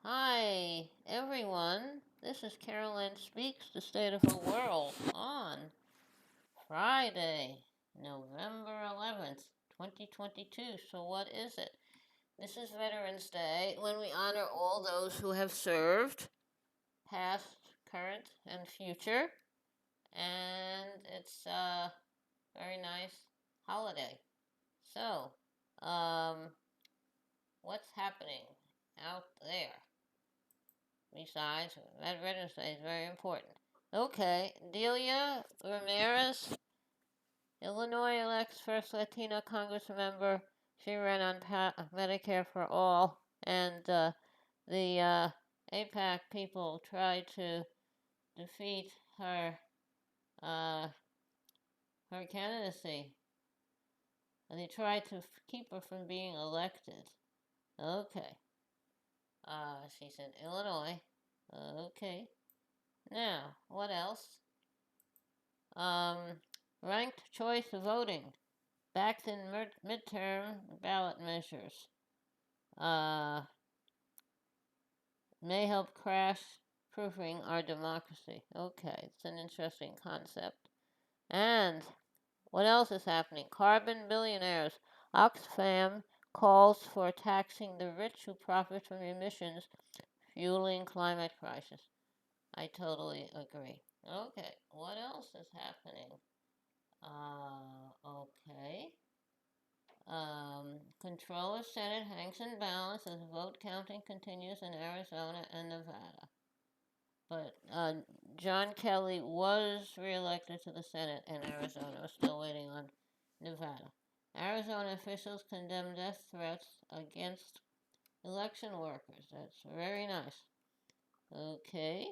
Hi, everyone. This is Carolyn Speaks, the State of the World, on Friday, November 11th, 2022. So, what is it? This is Veterans Day, when we honor all those who have served, past, current, and future. And it's a very nice holiday. So, um, what's happening out there? Besides, Veterans Day is very important. Okay, Delia Ramirez, Illinois elects first Latina Congress member. She ran on Medicare for All, and the APAC people tried to defeat uh, her candidacy. And they tried to keep her from being elected. Okay. She's in Illinois. Okay. Now, what else? Um, Ranked choice voting. Backed in midterm ballot measures. Uh, may help crash proofing our democracy. Okay, it's an interesting concept. And what else is happening? Carbon billionaires. Oxfam calls for taxing the rich who profit from emissions, fueling climate crisis. I totally agree. Okay, what else is happening? Okay. Control of Senate hangs in balance as vote counting continues in Arizona and Nevada. But John Kelly was reelected to the Senate in Arizona. We're still waiting on Nevada. Arizona officials condemn death threats against election workers. That's very nice. Okay.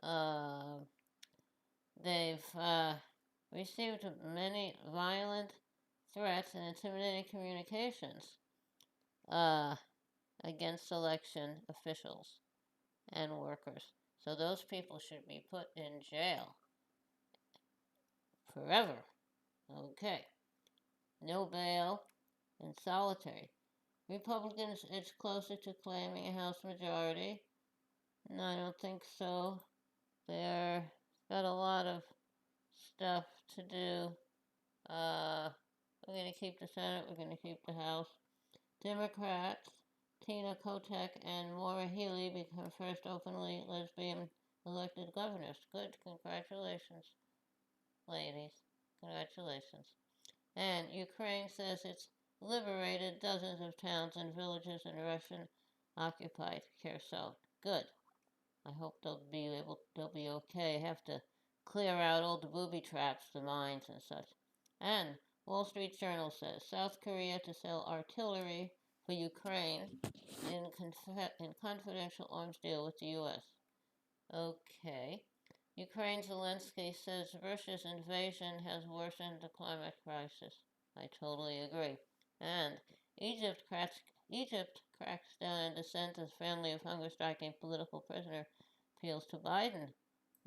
Uh, they've received many violent threats and intimidating communications uh, against election officials and workers. So those people should be put in jail forever. Okay. No bail and solitary. Republicans edge closer to claiming a House majority. No, I don't think so. They're got a lot of stuff to do. We're going to keep the Senate. We're going to keep the House. Democrats Tina Kotek and Maura Healey become first openly lesbian elected governors. Good, congratulations, ladies. Congratulations. And Ukraine says it's liberated dozens of towns and villages in Russian occupied Kherson. Good. I hope they'll be okay. Have to clear out all the booby traps, the mines and such. And Wall Street Journal says South Korea to sell artillery for Ukraine in confidential arms deal with the U.S. Okay. Ukraine Zelensky says Russia's invasion has worsened the climate crisis. I totally agree. And Egypt cracks down on dissent as family of hunger striking political prisoner appeals to Biden.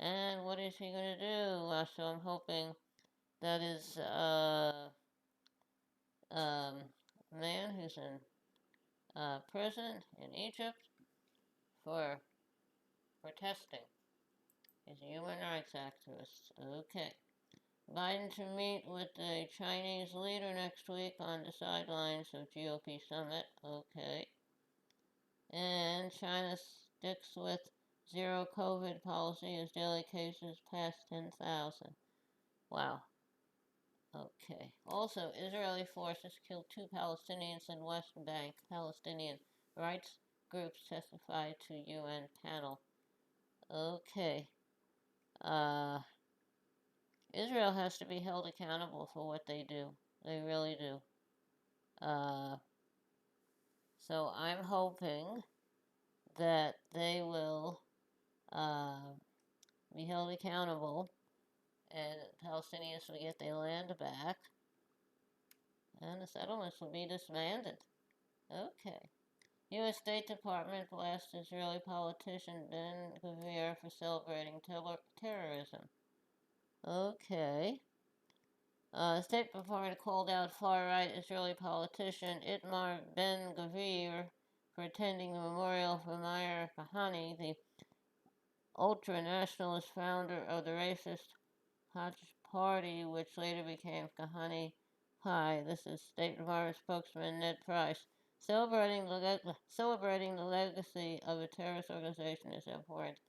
And what is he going to do? So I'm hoping that is man who's in prison in Egypt for protesting. He's a human rights activist. Okay. Biden to meet with the Chinese leader next week on the sidelines of GOP summit. Okay. And China sticks with zero COVID policy as daily cases pass 10,000. Wow. Okay. Also, Israeli forces killed two Palestinians in West Bank. Palestinian rights groups testify to UN panel. Okay. Uh, Israel has to be held accountable for what they do. They really do. Uh, so I'm hoping that they will uh, be held accountable and Palestinians will get their land back and the settlements will be disbanded. Okay. U.S. State Department blasts Israeli politician Ben Gvir for celebrating terrorism. Okay. State Department called out far-right Israeli politician Itmar Ben Gvir for attending the memorial for Meyer Kahane, the ultra-nationalist founder of the racist Hodge Party, which later became Kahane Kai. This is State Department spokesman Ned Price. Celebrating the legacy of a terrorist organization is abhorrent.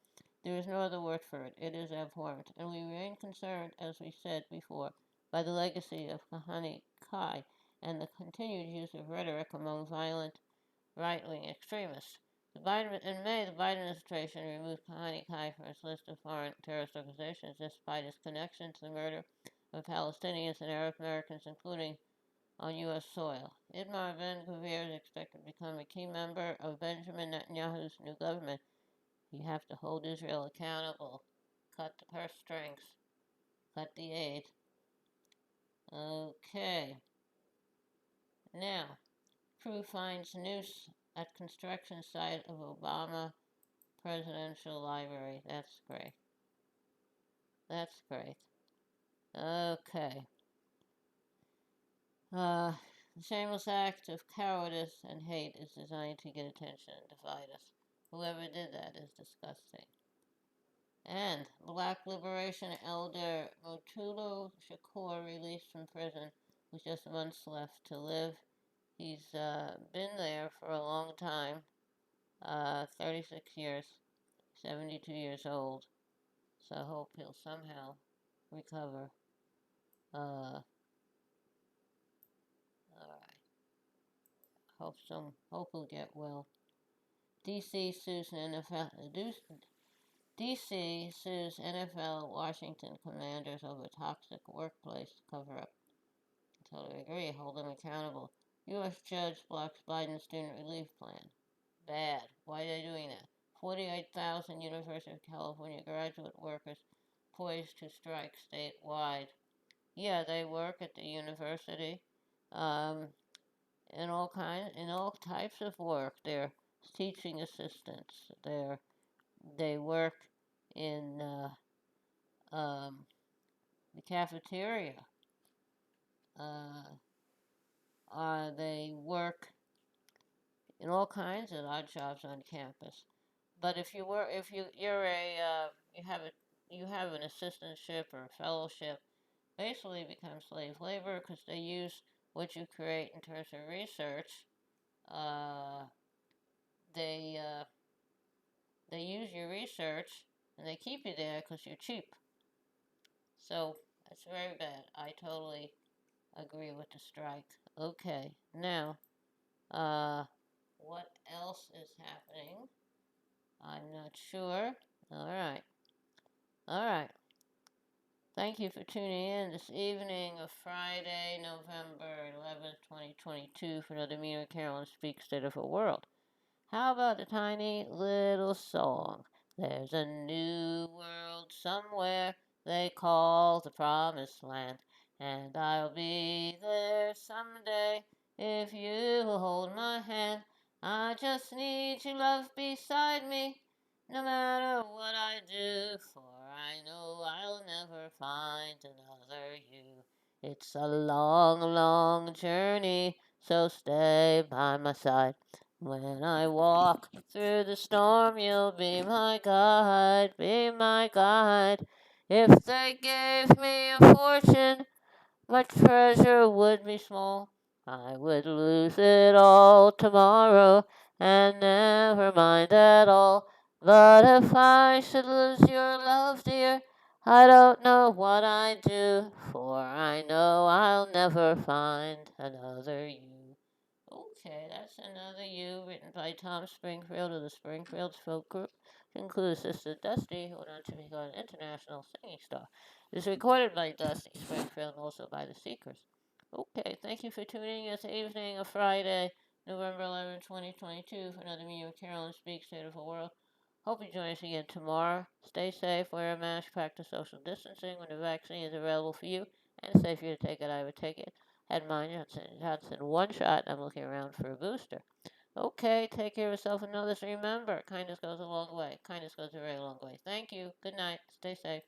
There is no other word for it. It is abhorrent. And we remain concerned, as we said before, by the legacy of Kahane Kai and the continued use of rhetoric among violent right-wing extremists. In May, the Biden administration removed Kahane Kai from its list of foreign terrorist organizations despite its connection to the murder of Palestinians and Arab Americans, including on U.S. soil. Itamar Ben-Gvir is expected to become a key member of Benjamin Netanyahu's new government. You have to hold Israel accountable, cut the purse strings, cut the aid. Okay. Now, crew finds noose at construction site of Obama Presidential Library. That's great. That's great. Okay. The shameless act of cowardice and hate is designed to get attention and divide us. Whoever did that is disgusting. And Black Liberation elder Motulu Shakur released from prison with just months left to live. He's been there for a long time, 36 years, 72 years old. So I hope he'll somehow recover. Alright. Hope he'll get well. DC sues NFL Washington Commanders over toxic workplace cover-up. Totally agree. Hold them accountable. U.S. judge blocks Biden student relief plan. Bad. Why are they doing that? 48,000 University of California graduate workers poised to strike statewide. Yeah, they work at the university, in all types of work. They're teaching assistants. They work in the cafeteria. They work in all kinds of odd jobs on campus. But if you have an assistantship or a fellowship, basically it becomes slave labor because they use what you create in terms of research. Uh, they they use your research and they keep you there because you're cheap. So that's very bad. I totally agree with the strike. Okay, now, what else is happening? I'm not sure. Alright. Alright. Thank you for tuning in this evening of Friday, November 11th, 2022 for another Mina Carolyn Speaks State of the World. How about a tiny little song? There's a new world somewhere they call the Promised Land, and I'll be there someday if you will hold my hand. I just need your love beside me, no matter what I do, for I know I'll never find another you. It's a long, long journey, so stay by my side. When I walk through the storm, you'll be my guide, be my guide. If they gave me a fortune, my treasure would be small. I would lose it all tomorrow and never mind at all. But if I should lose your love, dear, I don't know what I'd do, for I know I'll never find another you. Okay, that's Another You, written by Tom Springfield of the Springfields Folk Group, to include Sister Dusty, who went on to become an international singing star. It is recorded by Dusty Springfield and also by the Seekers. Okay, thank you for tuning in this evening of Friday, November 11, 2022, for another Me and Carolyn Speaks State of the World. Hope you join us again tomorrow. Stay safe, wear a mask, practice social distancing when the vaccine is available for you, and it's safe for you to take it. I would take it. Had mine Johnson one shot. I'm looking around for a booster. Okay, take care of yourself and others. Remember, kindness goes a long way. Kindness goes a very long way. Thank you. Good night. Stay safe.